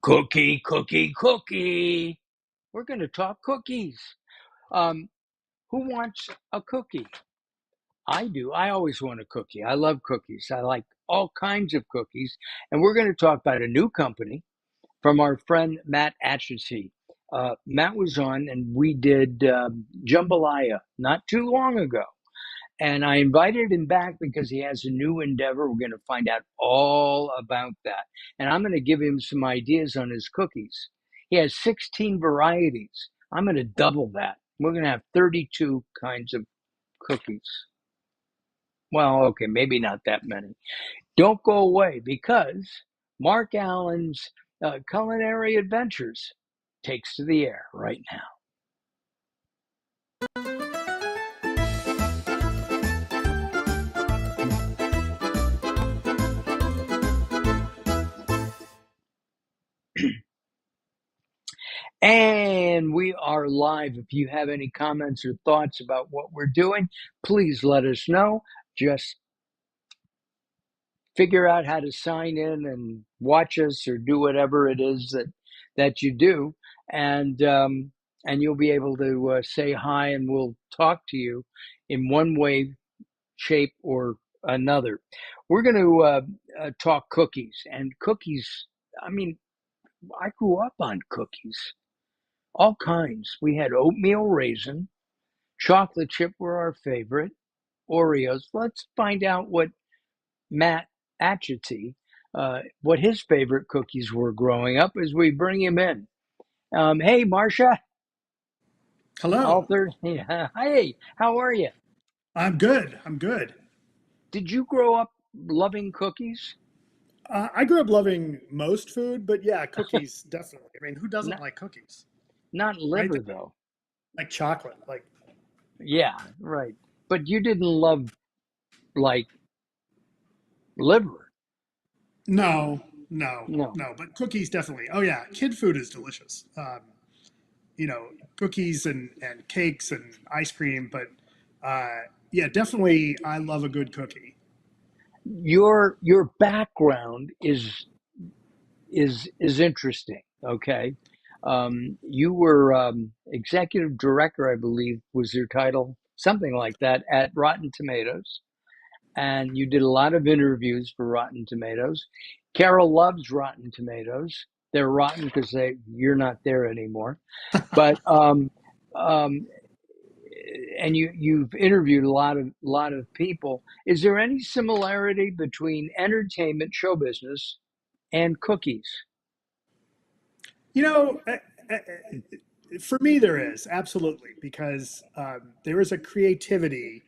Cookie, cookie, cookie. We're going to talk cookies. Um, who wants a cookie? I do. I always want a cookie. I love cookies. I like all kinds of cookies. And we're going to talk about a new company from our friend Matt Atchity. Matt was on and we did jambalaya not too long ago. And I invited him back because he has a new endeavor. We're going to find out all about that. And I'm going to give him some ideas on his cookies. He has 16 varieties. I'm going to double that. We're going to have 32 kinds of cookies. Well, okay, maybe not that many. Don't go away because Mark Allen's culinary adventures takes to the air right now. And we are live. If you have any comments or thoughts about what we're doing, please let us know. Just figure out how to sign in and watch us or do whatever it is that you do. And you'll be able to say hi and we'll talk to you in one way, shape, or another. We're going to talk cookies. And cookies, I mean, I grew up on cookies. All kinds. We had oatmeal raisin, chocolate chip were our favorite, Oreos. Let's find out what Matt Atchity, what his favorite cookies were growing up as we bring him in. Hey, Marcia, Hello. author. Yeah. Hey, how are you? I'm good. I'm good. Did you grow up loving cookies? I grew up loving most food, but yeah, cookies definitely. I mean, who doesn't Not, like cookies, not right? liver, though. Like chocolate. Like Yeah, right. But you didn't love like liver. no, no, No. no. But cookies definitely. Oh yeah, kid food is delicious. Cookies and cakes and ice cream. But yeah, definitely, I love a good cookie. Your background is interesting. Okay, you were executive director, I believe, was your title, something like that, at Rotten Tomatoes, and you did a lot of interviews for Rotten Tomatoes. Carol loves Rotten Tomatoes. They're rotten because you're not there anymore. But um, and you've interviewed a lot of people. Is there any similarity between entertainment, show business, and cookies? You know, for me, there is absolutely because there is a creativity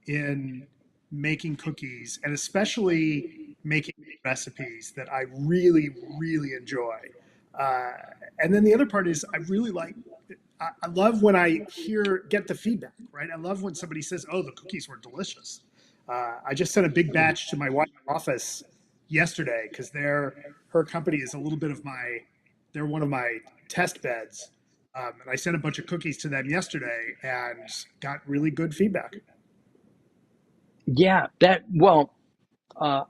in making cookies and especially making recipes that I really, really enjoy. Uh, and then the other part is I really like, I love when I get the feedback, right? I love when somebody says, oh, the cookies were delicious. I just sent a big batch to my wife's office yesterday because her company is a little bit of they're one of my test beds. And I sent a bunch of cookies to them yesterday and got really good feedback. Yeah,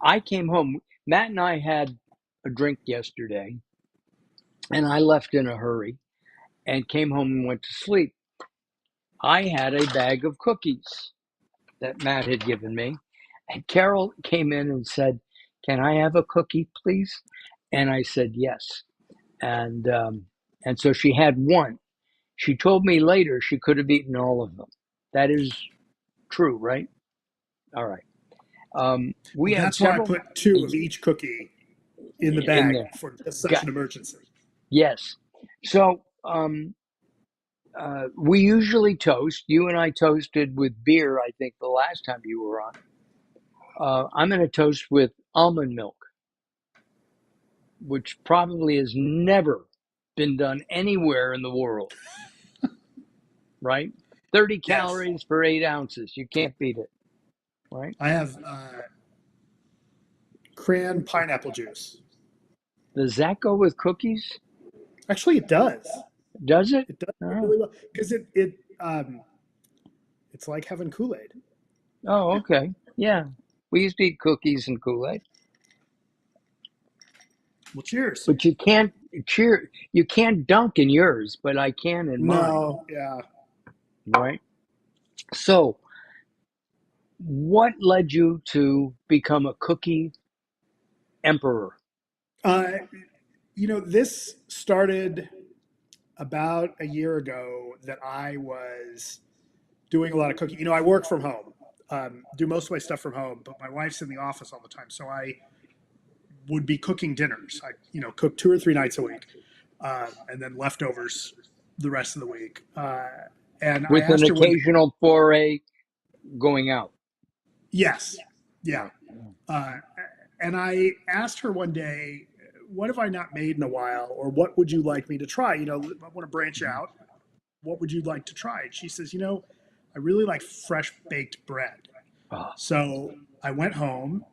I came home. Matt and I had a drink yesterday, and I left in a hurry and came home and went to sleep. I had a bag of cookies that Matt had given me, and Carol came in and said, "Can I have a cookie, please?" And I said yes, and and so she had one. She told me later she could have eaten all of them. That is true, right? All right. We Well, had that's why I several put two of each cookie in the in bag there. for just such Got an emergency. yes. So we usually toast. You and I toasted with beer. I think the last time you were on. I'm going to toast with almond milk, which probably has never been done anywhere in the world. Right? 30 Yes, calories for 8 ounces. You can't beat it. Right? I have cran pineapple juice. Does that go with cookies? Actually, it does. Does it? It does go Oh, really well because it's like having Kool Aid. oh, okay. Yeah. We used to eat cookies and Kool-Aid. Well, cheers. But you can't cheer. You can't dunk in yours, but I can in mine, No, yeah. right? So, what led you to become a cookie emperor? Uh, this started about a year ago that I was doing a lot of cooking. I work from home, do most of my stuff from home, but my wife's in the office all the time. So I would be cooking dinners. I, cook 2 or 3 nights a week, and then leftovers the rest of the week. And I With an asked her one day, occasional foray going out. yes, yeah. Yeah. Uh, and I asked her one day, what have I not made in a while, or what would you like me to try? I want to branch Mhm. out. What would you like to try? And she says, I really like fresh baked bread. Oh, So I went home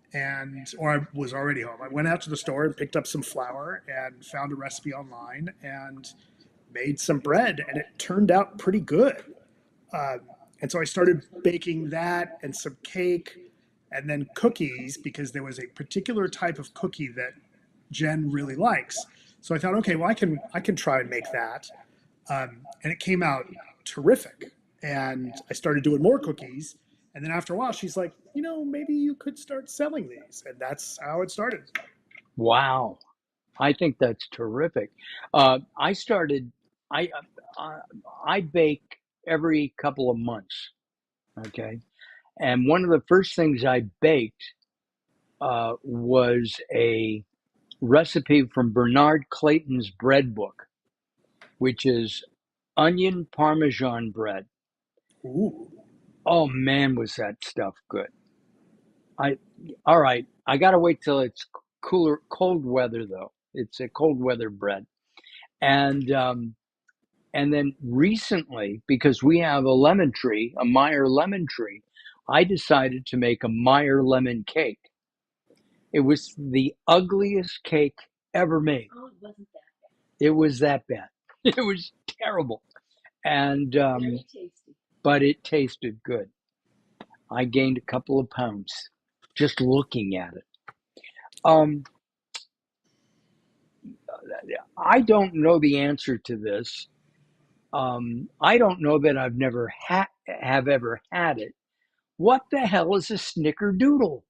or I was already home. I went out to the store and picked up some flour and found a recipe online and made some bread, and it turned out pretty good. Um, and so I started baking that and some cake and then cookies because there was a particular type of cookie that Jen really likes. So I thought, okay, well, I can try and make that, and it came out terrific. And I started doing more cookies, and then after a while, she's like, maybe you could start selling these, and that's how it started. wow. I think that's terrific. I started, I, uh, I bake every couple of months. Okay. And one of the first things I baked was a recipe from Bernard Clayton's bread book, which is onion parmesan bread. Ooh, Oh man, was that stuff good. I All right. I gotta wait till it's cooler, cold weather though. It's a cold weather bread, and then recently, because we have a lemon tree, a Meyer lemon tree, I decided to make a Meyer lemon cake. It was the ugliest cake ever made. It was that bad. It was terrible, and but it tasted good. I gained a couple of pounds just looking at it. Um, I don't know the answer to this. I don't know that I've never have ever had it. What the hell is a snickerdoodle?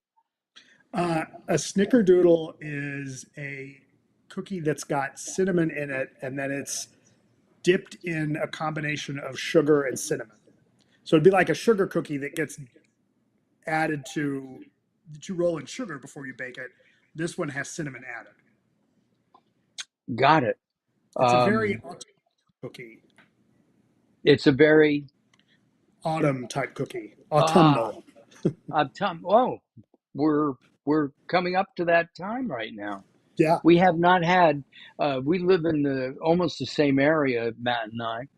a snickerdoodle is a cookie that's got cinnamon in it, and then it's dipped in a combination of sugar and cinnamon. So it'd be like a sugar cookie that gets added to that you roll in sugar before you bake it. This one has cinnamon added. Got it. It's a very Um, autumn cookie, it's a very autumn type cookie, ah autumnal. time. Oh, we're we're coming up to that time right now. Yeah, We have not had. We live in the almost the same area, Matt and I,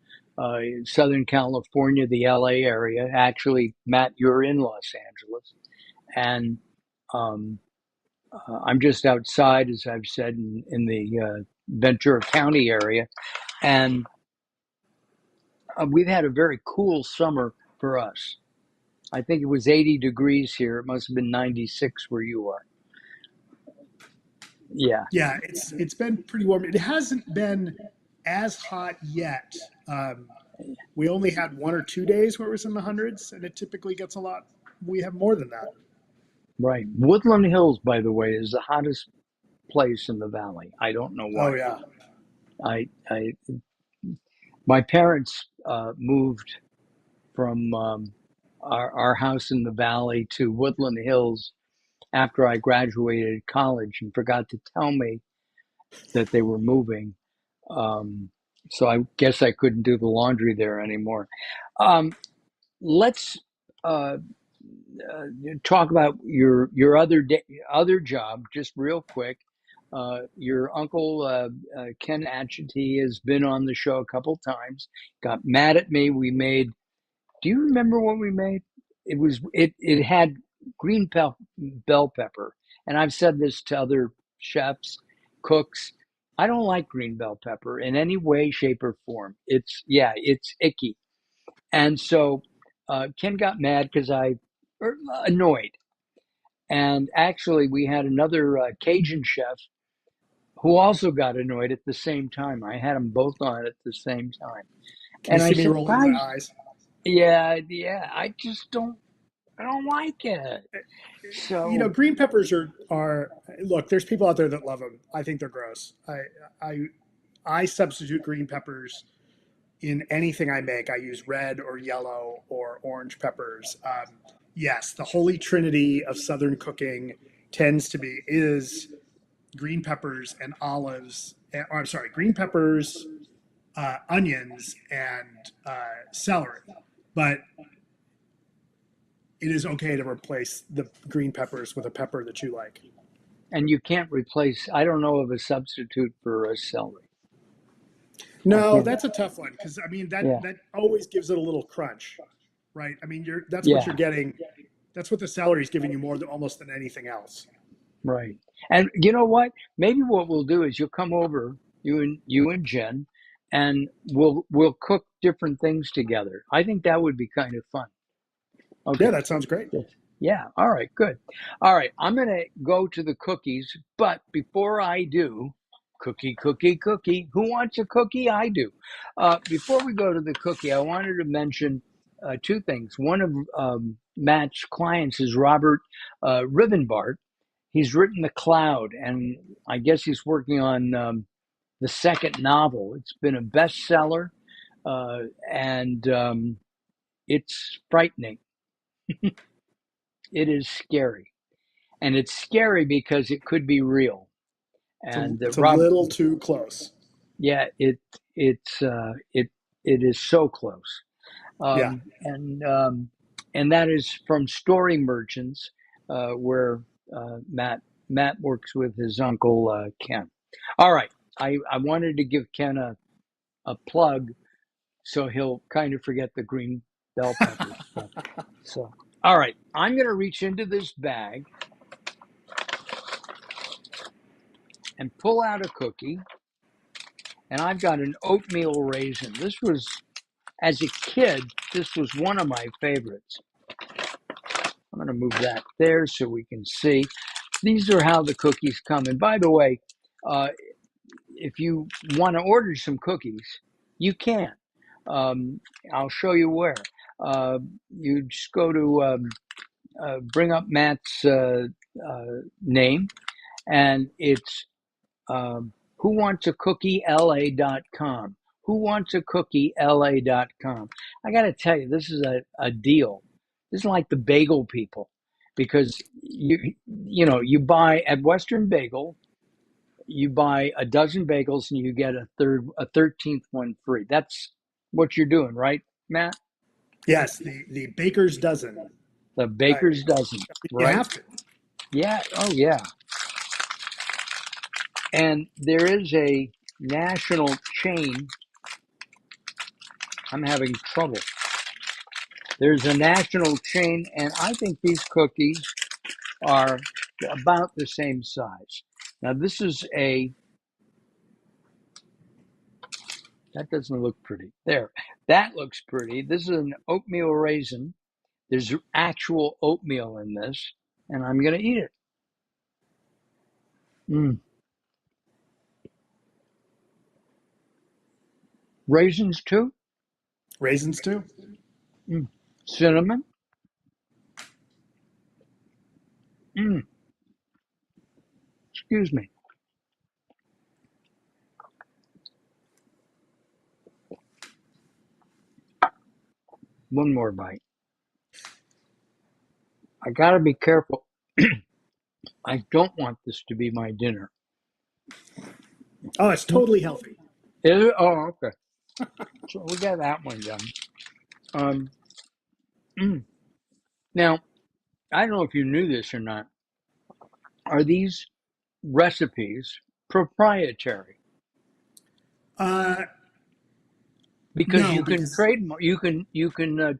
in Southern California, the LA area. Actually, Matt, you're in Los Angeles, and um, I'm just outside, as I've said, in the Ventura County area, and we've had a very cool summer for us. I think it was 80 degrees here. It must have been 96 where you are. Yeah, yeah. It's been pretty warm. It hasn't been as hot yet. We only had 1 or 2 days where it was in the hundreds, and it typically gets a lot. We have more than that. right. Woodland Hills, by the way, is the hottest place in the valley. I don't know Oh why. yeah, I my parents moved from our house in the valley to Woodland Hills after I graduated college and forgot to tell me that they were moving. Um, so I guess I couldn't do the laundry there anymore. Um, let's uh, uh, talk about your other job just real quick. Your uncle Ken Atchity has been on the show a couple times. Got mad at me. We made. Do you remember what we made? It had green bell pepper, and I've said this to other chefs, cooks. I don't like green bell pepper in any way, shape, or form. It's icky. And so Ken got mad because or annoyed. And actually, we had another Cajun chef who also got annoyed at the same time. I had them both on at the same time. Can you And I see me said, rolling my guys, eyes? yeah, I don't like it. You know, So, green peppers are look. There's people out there that love them. I think they're gross. I I substitute green peppers in anything I make. I use red or yellow or orange peppers. Yes, the holy trinity of Southern cooking tends to be is green peppers and olives. Or I'm sorry, green peppers, onions, and celery. But it is okay to replace the green peppers with a pepper that you like. and you can't replace, I don't know of a substitute for a celery. I No, can't. that's a tough one because I mean Yeah, that always gives it a little crunch, right? I mean, that's what you're yeah, getting. That's what the celery is giving you more than almost than anything else. right. And you know what? Maybe what we'll do is you'll come over, you and Jen, and we'll cook different things together. I think that would be kind of fun. Yeah, Okay. that sounds great. Yes. Yeah. All right. Good. All right. I'm going to go to the cookies, but before I do, cookie. Who wants a cookie? I do. Before we go to the cookie, I wanted to mention two things. One of Matt's clients is Robert Rivenbart. He's written The Cloud, and I guess he's working on the second novel. It's been a bestseller, and it's frightening. It is scary, and it's scary because it could be real. And It's a Rob, little too close. yeah, it is so close. Yeah. And that is from Story Merchants, where Matt works with his uncle Ken. All right, I wanted to give Ken a plug so he'll kind of forget the green bell pepper stuff. So, all right, I'm going to reach into this bag and pull out a cookie, and I've got an oatmeal raisin. This was, as a kid, this was one of my favorites. I'm going to move that there so we can see. These are how the cookies come. And by the way, uh, if you want to order some cookies, you can. Um, I'll show you where. You just go to bring up Matt's name, and it's who wants a cookie la.com. Who wants a cookie la.com. I got to tell you, this is a deal. This is like the bagel people, because you buy at Western Bagel, you buy a dozen bagels and you get a 13th one free. That's what you're doing, right, Matt? Yes, the baker's dozen. The Uh, baker's dozen, you right? have to. Yeah. Oh, yeah. And there is a national chain. I'm having trouble. There's a national chain, and I think these cookies are about the same size. Now, this is that doesn't look pretty. There, that looks pretty. This is an oatmeal raisin. There's actual oatmeal in this, and I'm going to eat it. Mm. Raisins, too. Raisins too. Mm. Cinnamon. Mm. Excuse me. One more bite. I got to be careful. I don't want this to be my dinner. Oh, it's totally healthy. Is it? Oh, okay. So we got that one done. Um, mm. Now, I don't know if you knew this or not. Are these recipes proprietary? Uh, Because no, you can because trademark,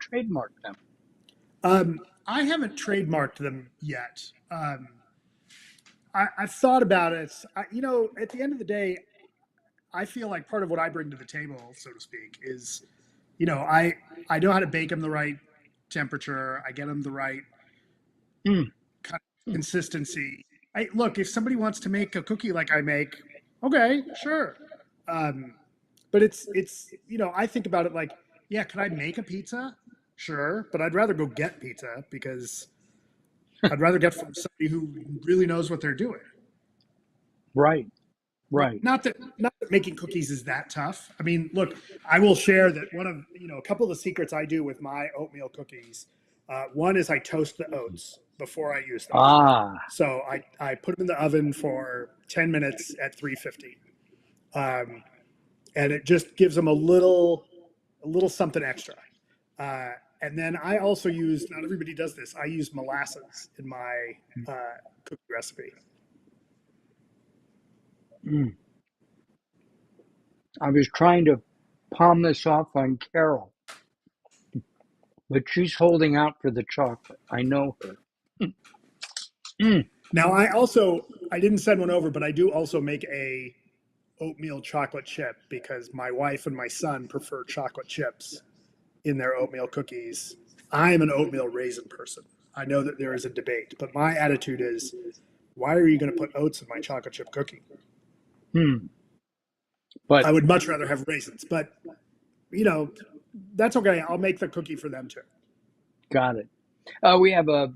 trademark them. I haven't trademarked them yet. I've thought about it. You know, at the end of the day, I feel like part of what I bring to the table, so to speak, is you know I know how to bake them the right temperature. I get them the right Mm, kind of consistency. Look, if somebody wants to make a cookie like I make, Okay, sure. Um, but it's I think about it like, yeah, could I make a pizza? Sure, but I'd rather go get pizza because I'd rather get from somebody who really knows what they're doing. Right, Not, right. not that making cookies is that tough. I mean, look, I will share that one of a couple of the secrets I do with my oatmeal cookies. One is I toast the oats before I use them. Ah, So I put them in the oven for 10 minutes at 350. Um, and it just gives them a little something extra. Uh, and then I also use, not everybody does this, I use molasses in my cookie recipe. mm. I was trying to palm this off on Carol, but she's holding out for the chocolate. I know her. Mm, Now I didn't send one over, but I do also make a oatmeal chocolate chip because my wife and my son prefer chocolate chips in their oatmeal cookies. I am an oatmeal raisin person. I know that there is a debate, but my attitude is, why are you going to put oats in my chocolate chip cookie? mm. But I would much rather have raisins, but you know, that's okay. I'll make the cookie for them too. got it. We have a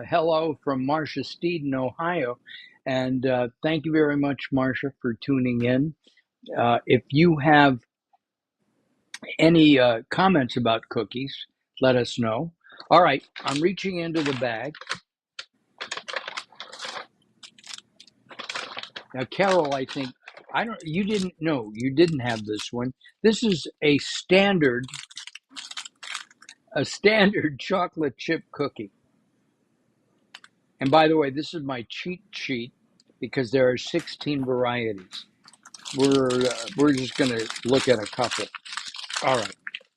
hello from Marcia Steed in Ohio. And thank you very much, Marcia, for tuning in. If you have any comments about cookies, let us know. All right, I'm reaching into the bag. Now, Carol, I think, I don't, you didn't know, you didn't have this one. This is a standard chocolate chip cookie. And by the way, this is my cheat sheet because there are 16 varieties. We're just going to look at a couple. All right,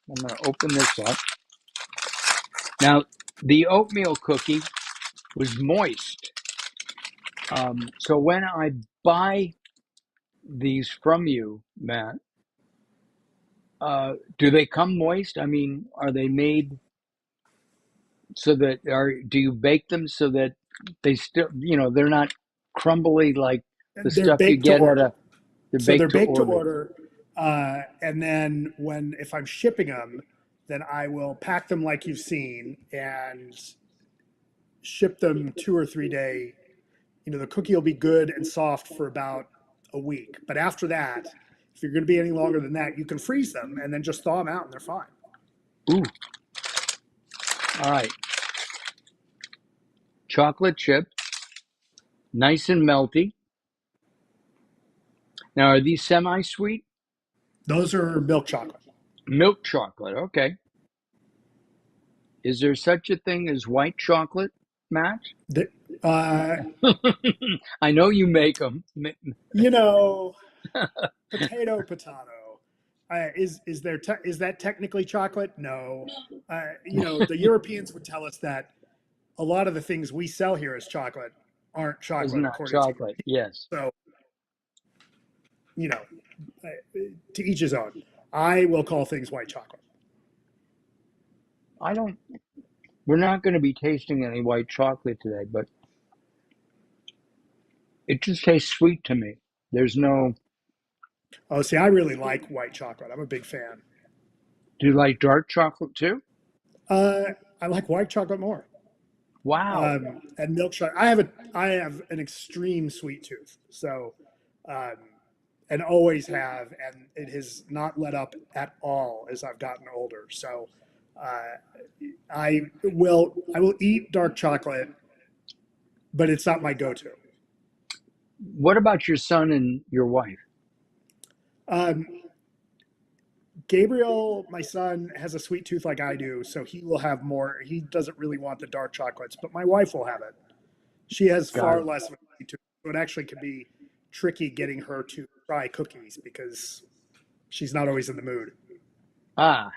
I'm going to open this up. Now, the oatmeal cookie was moist. So when I buy these from you, Matt, do they come moist? I mean, are they made so that, or do you bake them so that they still, they're not crumbly like the And they're stuff you baked to get at order. they're So they're baked to baked to order. order. And then if I'm shipping them, then I will pack them like you've seen and ship them 2 or 3 day. The cookie will be good and soft for about a week. But after that, if you're going to be any longer than that, you can freeze them and then just thaw them out and they're fine. Ooh, all right. Chocolate chip, nice and melty. Now, are these semi-sweet? Those are milk chocolate. Milk chocolate. Okay. Is there such a thing as white chocolate, Matt? The, uh, I know you make them. you know, potato. Is that technically chocolate? No. The Europeans would tell us that a lot of the things we sell here as chocolate aren't It's chocolate not according to chocolate. Europe. Yes. So, you know, uh, to each his own. I will call things white chocolate. I don't. We're not going to be tasting any white chocolate today, but it just tastes sweet to me. There's no. Oh, see, I really like white chocolate. I'm a big fan. Do you like dark chocolate too? Uh, I like white chocolate more. Wow. And milk chocolate. I have an extreme sweet tooth, so um, and always have, and it has not let up at all as I've gotten older. So uh, I will eat dark chocolate, but it's not my go-to. What about your son and your wife? Um, Gabriel, my son, has a sweet tooth like I do, so he will have more. He doesn't really want the dark chocolates, but my wife will have it. She has Got far it. less of a sweet tooth, so it actually can be tricky getting her to try cookies because she's not always in the mood. Ah,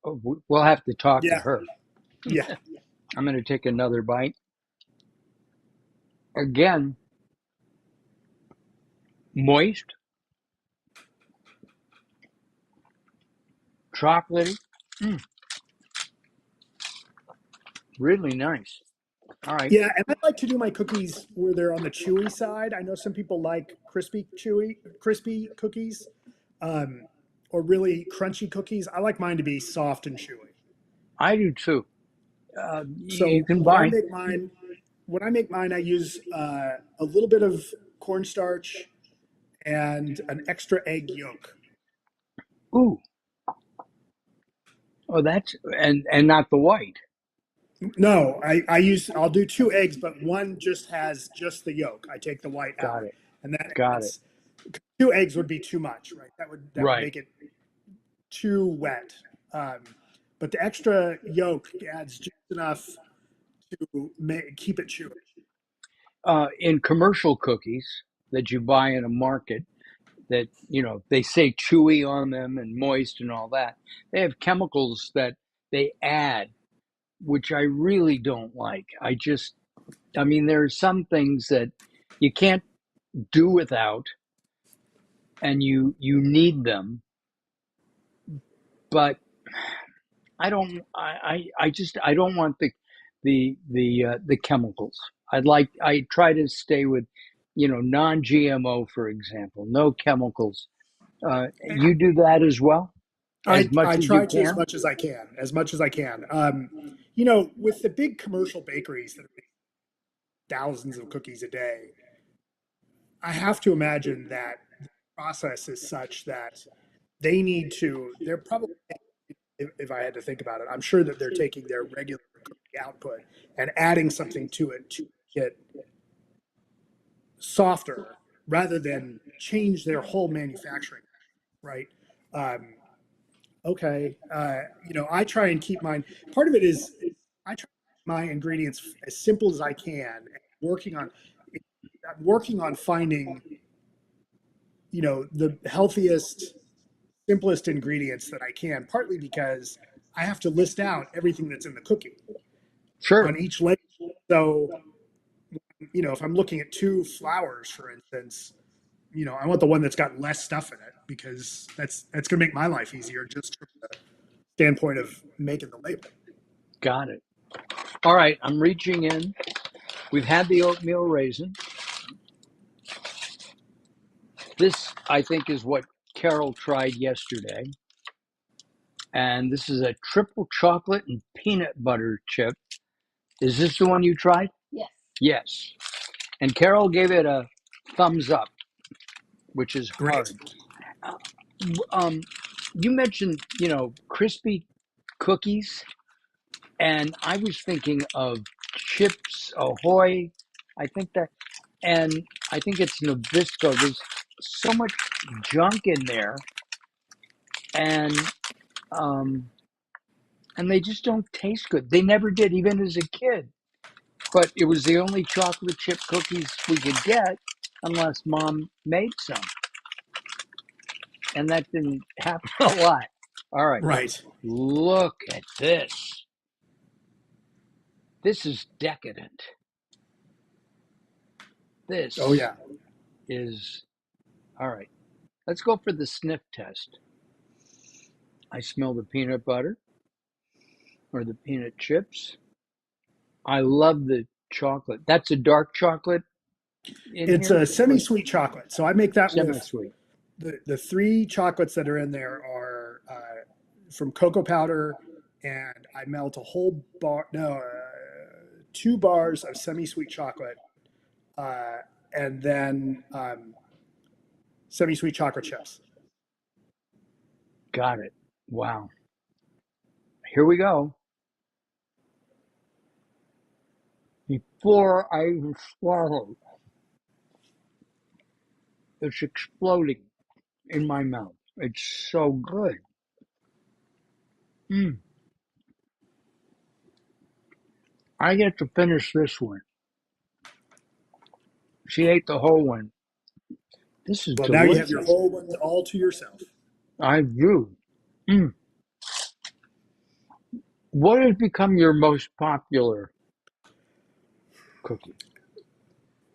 we'll have to talk to Yeah, her. yeah. I'm going to take another bite. Again, moist, chocolatey, mm, really nice. All right. Yeah, and I like to do my cookies where they're on the chewy side. I know some people like crispy cookies, um, or really crunchy cookies. I like mine to be soft and chewy. I do too. You So can buy. when I make mine, I use a little bit of cornstarch and an extra egg yolk. Ooh, oh, that's and not the white. No, I'll do two eggs, but one just has just the yolk. I take the white Got out, it. and that Got it. adds two eggs would be too much, right? That would Right. make it too wet. Um, but the extra yolk adds just enough to keep it chewy. In commercial cookies that you buy in a market, that they say chewy on them and moist and all that, they have chemicals that they add, which I really don't like. I mean, there are some things that you can't do without, and you need them, but I don't want the chemicals. I try to stay with, non-GMO, for example, no chemicals. You do that as well, as much I as you try to as can. much as I can, as much as I can. With the big commercial bakeries that are making thousands of cookies a day, I have to imagine that the process is such that they're probably, if I had to think about it, I'm sure that they're taking their regular cookie output and adding something to it to make it softer rather than change their whole manufacturing, right? Um, okay. I try and keep mine. Part of it is I try to keep my ingredients as simple as I can, and I'm working on finding, the healthiest, simplest ingredients that I can, partly because I have to list out everything that's in the cookie Sure, on each label. So, if I'm looking at two flowers, for instance, I want the one that's got less stuff in it because that's going to make my life easier just from the standpoint of making the label. got it. All right, I'm reaching in. We've had the oatmeal raisin. This, I think, is what Carol tried yesterday. And this is a triple chocolate and peanut butter chip. Is this the one you tried? Yes. Yes. And Carol gave it a thumbs up, which is Great. hard. Um, you mentioned, crispy cookies, and I was thinking of Chips Ahoy. I think that, and I think it's Nabisco. There's so much junk in there, and um, and they just don't taste good. They never did, even as a kid. But it was the only chocolate chip cookies we could get, unless Mom made some, and that didn't happen a lot. All right, Right. look at this. This is decadent. Oh This yeah. is all right. Let's go for the sniff test. I smell the peanut butter or the peanut chips. I love the chocolate. That's a dark chocolate in It's here, a or semi-sweet chocolate. So I make that with semi-sweet. the three chocolates that are in there are from cocoa powder, and I melt a whole bar, no, 2 bars of semi-sweet chocolate, uh, and then semi-sweet chocolate chips. Got it. Wow. Here we go. Before I even swallow, it's exploding in my mouth. It's so good. Mm. I get to finish this one. She ate the whole one. This is Well, now you have your delicious. whole one all to yourself. I do. Mm. What has become your most popular cookie?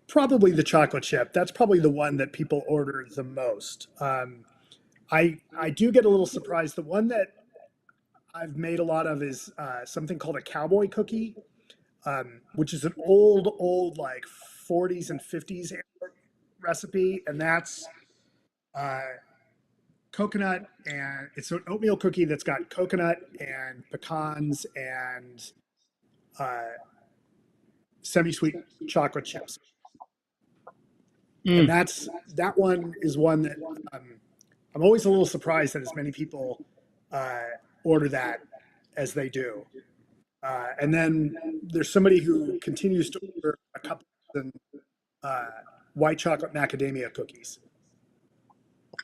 Probably the chocolate chip. That's probably the one that people order the most. I do get a little surprised. The one that I've made a lot of is something called a cowboy cookie. which is an old like 40s and 50s recipe, and that's uh, coconut, and it's an oatmeal cookie that's got coconut and pecans and uh, semi-sweet chocolate chips. And Mm. that one is one that um, I'm always a little surprised that as many people uh, order that as they do. And then there's somebody who continues to order a couple of uh, white chocolate macadamia cookies.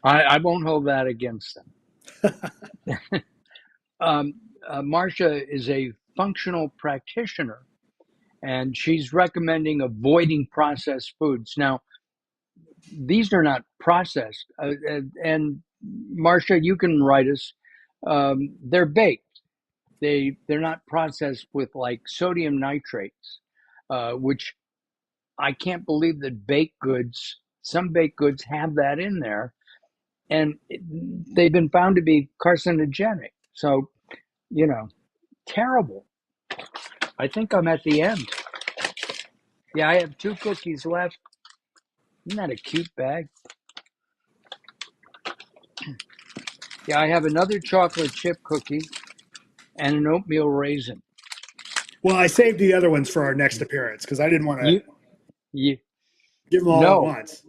I won't hold that against them. Um, Marcia is a functional practitioner, and she's recommending avoiding processed foods. Now, these are not processed, and Marcia, you can write us. They're baked. They're not processed with like sodium nitrates, which I can't believe that baked goods. Some baked goods have that in there, and they've been found to be carcinogenic. So, you know, terrible. I think I'm at the end. Yeah, I have two cookies left. Isn't that a cute bag? Yeah, I have another chocolate chip cookie and an oatmeal raisin. Well, I saved the other ones for our next appearance because I didn't want to You, you, give them all at no. once.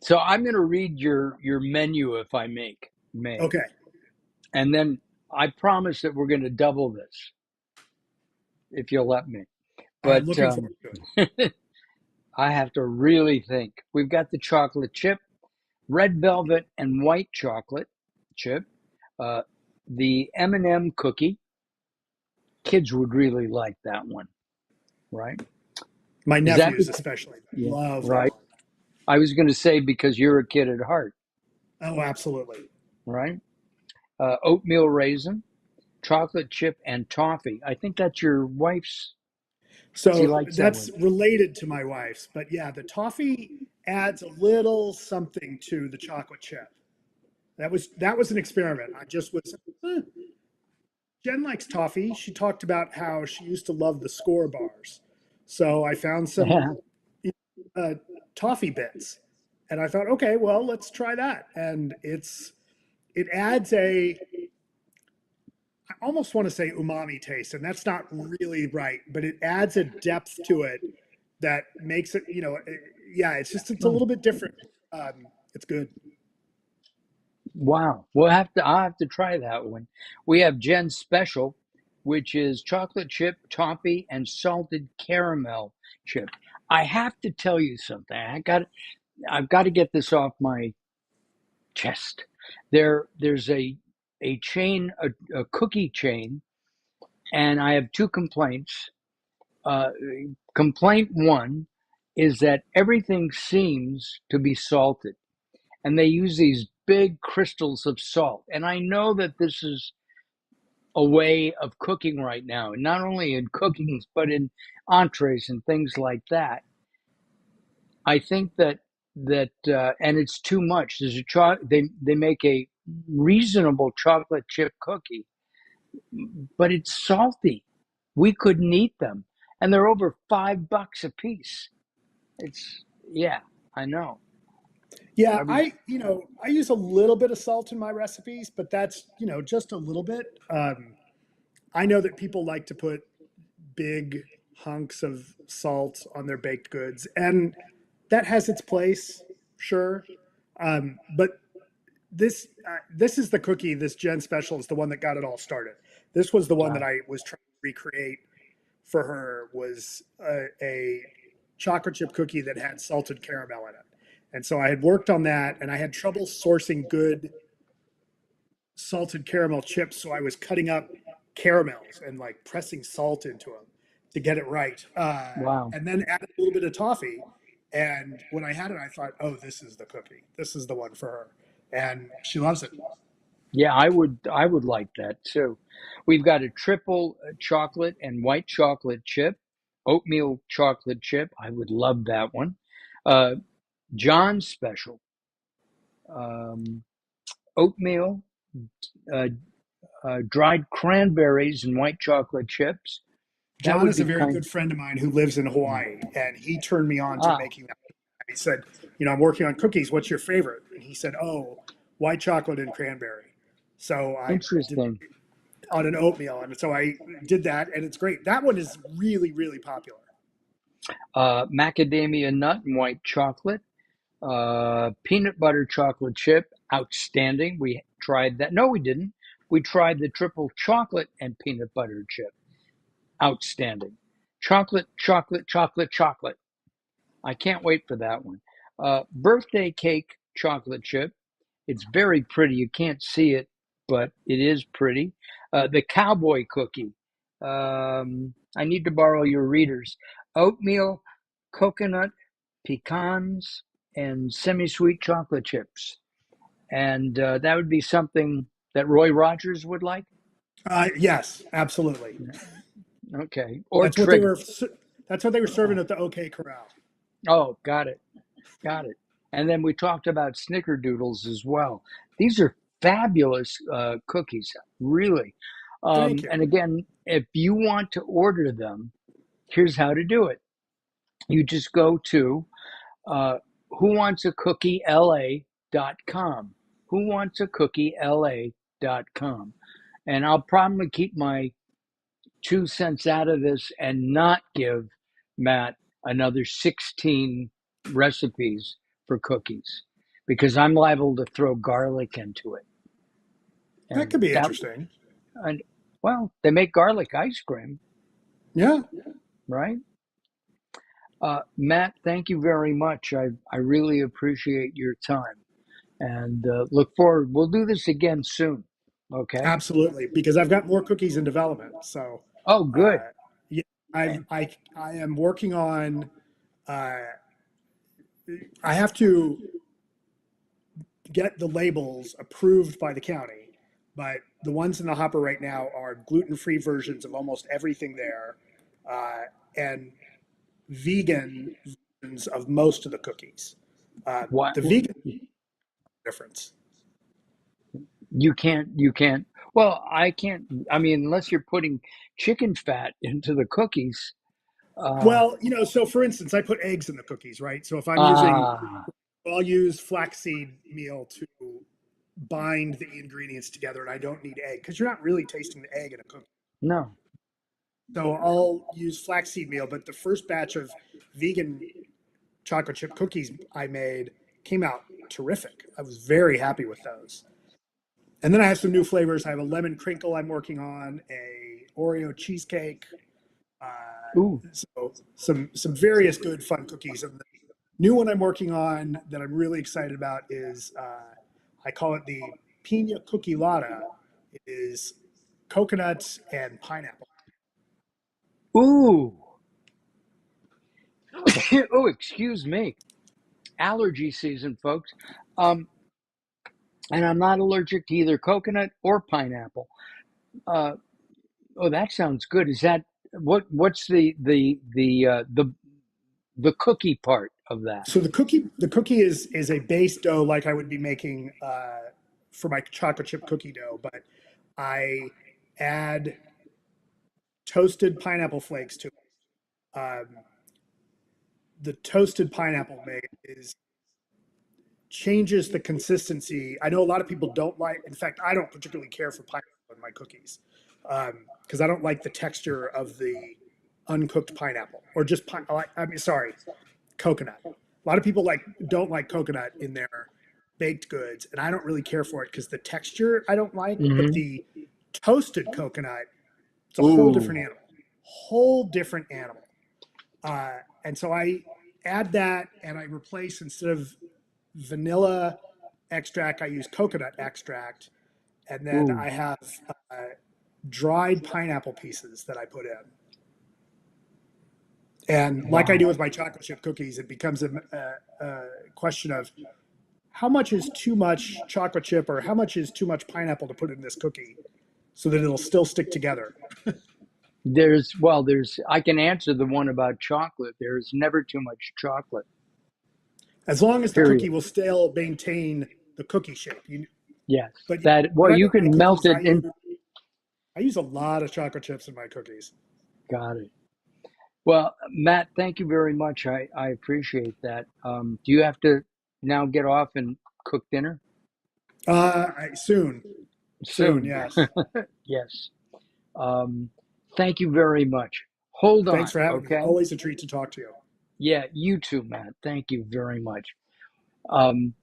So I'm going to read your menu if I may, Okay, and then I promise that we're going to double this if you'll let me. I'm But looking forward to it. I have to really think. We've got the chocolate chip, red velvet, and white chocolate chip. Uh, the M&M cookie. Kids would really like that one, right? My Is that nephews, because? especially, Yeah, love that right. one. I was going to say because you're a kid at heart, Oh, absolutely. right? Oatmeal raisin, chocolate chip, and toffee. I think that's your wife's. She So likes that that's one. related to my wife's, but yeah, the toffee adds a little something to the chocolate chip. That was an experiment. I just was. Jen likes toffee. She talked about how she used to love the score bars. So I found some Yeah. uh, toffee bits, and I thought, okay, well, let's try that. And it adds a I almost want to say umami taste, and that's not really right, but it adds a depth to it that makes it, yeah, it's a Oh, little bit different. It's good. wow. I'll have to try that one. We have Jen's special, which is chocolate chip, toffee, and salted caramel chip. I have to tell you something. I've got to get this off my chest. There's a chain, a cookie chain, and I have two complaints. Uh, Complaint one is that everything seems to be salted, and they use these big crystals of salt. And I know that this is a way of cooking right now, not only in cookings but in entrees and things like that. I think and it's too much. They make a reasonable chocolate chip cookie, but it's salty. We couldn't eat them, and they're over $5 a piece. It's yeah, I know. Yeah, I was I use a little bit of salt in my recipes, but that's, just a little bit. I know that people like to put big hunks of salt on their baked goods, and that has its place, sure. But this is the cookie. This Gen Special is the one that got it all started. This was the one that wow, I was trying to recreate for her. Was a chocolate chip cookie that had salted caramel in it, and so I had worked on that, and I had trouble sourcing good salted caramel chips. So I was cutting up caramels and like pressing salt into them to get it right, wow. and then added a little bit of toffee. And when I had it, I thought, oh, this is the cookie. This is the one for her, and she loves it. Yeah, I would like that too. We've got a triple chocolate and white chocolate chip, oatmeal chocolate chip. I would love that one. Uh, John's special, um, oatmeal, uh, dried cranberries and white chocolate chips, That John would is a be very kind. good friend of mine who lives in Mm. Hawaii, and he turned me on to Ah, making that. He said, I'm working on cookies. What's your favorite? And he said, oh, white chocolate and cranberry. So I did interesting. on an oatmeal, and so I did that, and it's great. That one is really, really popular. Macadamia nut and white chocolate. Peanut butter chocolate chip, outstanding. We tried that. No, we didn't. We tried the triple chocolate and peanut butter chip, outstanding. Chocolate, chocolate, chocolate, chocolate. I can't wait for that one. Birthday cake chocolate chip. It's very pretty. You can't see it, but it is pretty. The cowboy cookie. I need to borrow your readers. Oatmeal, coconut, pecans, and semi sweet chocolate chips. And that would be something that Roy Rogers would like. Yes, absolutely. Okay. Or That's what they Trigger. were. That's what they were serving Oh, at the OK Corral. oh, got it. Got it. And then we talked about snickerdoodles as well. These are fabulous cookies, really. Thank you. And again, if you want to order them, here's how to do it. You just go to uh, whowantsacookiela.com. Whowantsacookiela.com. And I'll probably keep my 2 cents out of this and not give Matt another 16 recipes for cookies because I'm liable to throw garlic into it. That And could be that, interesting. and well, they make garlic ice cream, Yeah, right? Matt, thank you very much. I really appreciate your time and look forward. We'll do this again soon. Okay. absolutely. Because I've got more cookies in development. So, Oh, good. uh, yeah, And, I am working on. Uh, I have to get the labels approved by the county, but the ones in the hopper right now are gluten-free versions of almost everything there, and vegan versions of most of the cookies. what The vegan difference. you can't. Well, I can't. I mean, unless you're putting chicken fat into the cookies. Uh, Well, so for instance, I put eggs in the cookies, right? So if I'm using, ah, I'll use flaxseed meal to bind the ingredients together, and I don't need egg because you're not really tasting the egg in a cookie. no. So I'll use flaxseed meal, but the first batch of vegan chocolate chip cookies I made came out terrific. I was very happy with those. And then I have some new flavors. I have a lemon crinkle I'm working on, a Oreo cheesecake, Ooh, so some various good fun cookies. And the new one I'm working on that I'm really excited about is I call it the Pina Cookie Lotta. It is coconut and pineapple. ooh. Oh, excuse me. Allergy season, folks. Um, and I'm not allergic to either coconut or pineapple. Uh, oh, that sounds good. Is that what's the cookie part of that? So the cookie is a base dough like I would be making for my chocolate chip cookie dough, but I add toasted pineapple flakes to it. The toasted pineapple made is changes the consistency. I know a lot of people don't like. In fact, I don't particularly care for pineapple in my cookies because I don't like the texture of the uncooked pineapple or just I mean, sorry, coconut. A lot of people don't like coconut in their baked goods, and I don't really care for it because the texture I don't like, but Mm-hmm. the toasted coconut, it's a whole different Ooh, animal, whole different animal. And so I add that, and I replace instead of vanilla extract, I use coconut extract, and then ooh, I have uh, dried pineapple pieces that I put in. And like I do wow. with my chocolate chip cookies, it becomes a question of how much is too much chocolate chip or how much is too much pineapple to put in this cookie so that it'll still stick together. There's I can answer the one about chocolate. There's never too much chocolate. As long as the cookie Period. will still maintain the cookie shape. Yes. But That when well, I you make my can melt cookies, it in. I use a lot of chocolate chips in my cookies. Got it. Well, Matt, thank you very much. I appreciate that. Do you have to now get off and cook dinner? Soon, soon, Soon. yes. Yes. Um, Thank you very much. Hold Thanks on, for having me. okay? Always a treat to talk to you. Yeah, you too, Matt. Thank you very much. Um,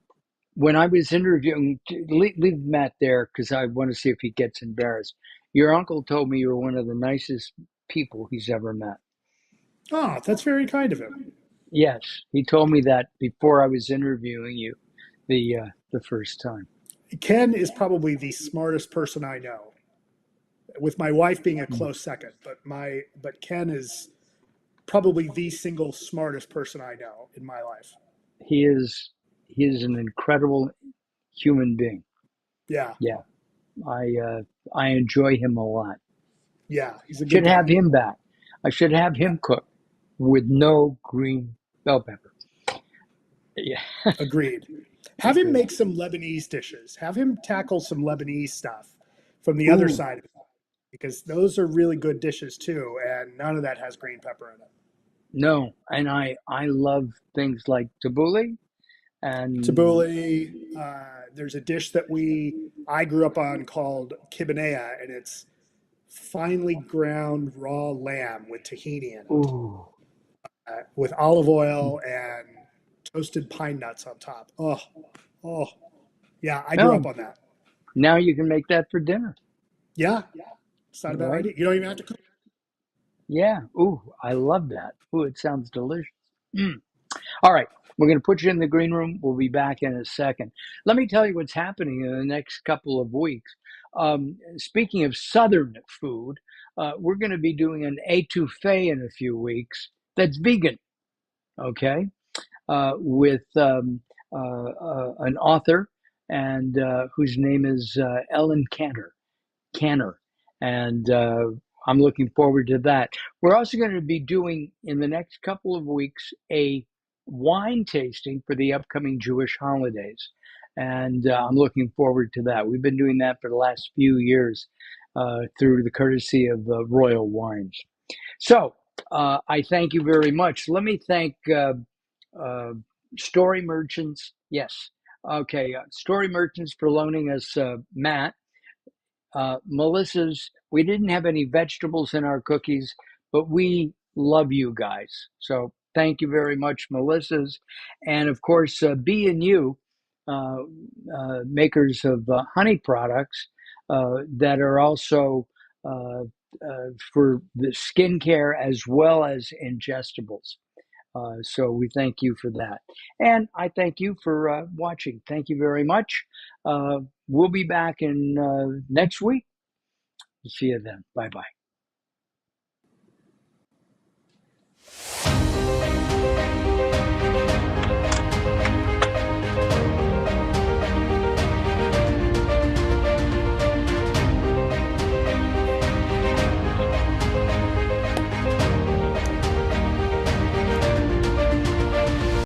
when I was interviewing, leave Matt there because I want to see if he gets embarrassed. Your uncle told me you were one of the nicest people he's ever met. Oh, that's very kind of him. Yes, he told me that before I was interviewing you the first time. Ken is probably the smartest person I know, with my wife being a Mm. close second. But Ken is probably the single smartest person I know in my life. He is he is an incredible human being. Yeah, Yeah, I enjoy him a lot. yeah, he's a good Should have guy. him back. I should have Yeah, him cook with no green bell pepper. Yeah, agreed. Have him agreed. make some Lebanese dishes. Have him tackle some Lebanese stuff from the other Ooh, side of it, because those are really good dishes too, and none of that has green pepper in it. no, and I love things like tabbouleh and Tabbouleh. There's a dish that we I grew up on called kibanea, and it's finely ground raw lamb with tahini in it, ooh. with olive oil and toasted pine nuts on top. Oh, oh, yeah, I grew up No, on that. now you can make that for dinner, Yeah, it's not a bad right? idea. You don't even have to cook. Yeah. Ooh, I love that. Ooh, it sounds delicious. Mm. All right, we're going to put you in the green room. We'll be back in a second. Let me tell you what's happening in the next couple of weeks. Speaking of Southern food, we're going to be doing an etouffee in a few weeks that's vegan, okay, with an author and whose name is Ellen Canner, and I'm looking forward to that. We're also going to be doing in the next couple of weeks a wine tasting for the upcoming Jewish holidays, and I'm looking forward to that. We've been doing that for the last few years through the courtesy of Royal Wines. So I thank you very much. Let me thank uh, Story Merchants. Yes. Okay. Story Merchants for loaning us Matt. Melissa's, we didn't have any vegetables in our cookies, but we love you guys. So thank you very much, Melissa's. And of course, B and U, uh, makers of honey products that are also for the skincare as well as ingestibles. So we thank you for that. And I thank you for watching. Thank you very much. Uh, we'll be back in next week. See you then. Bye bye.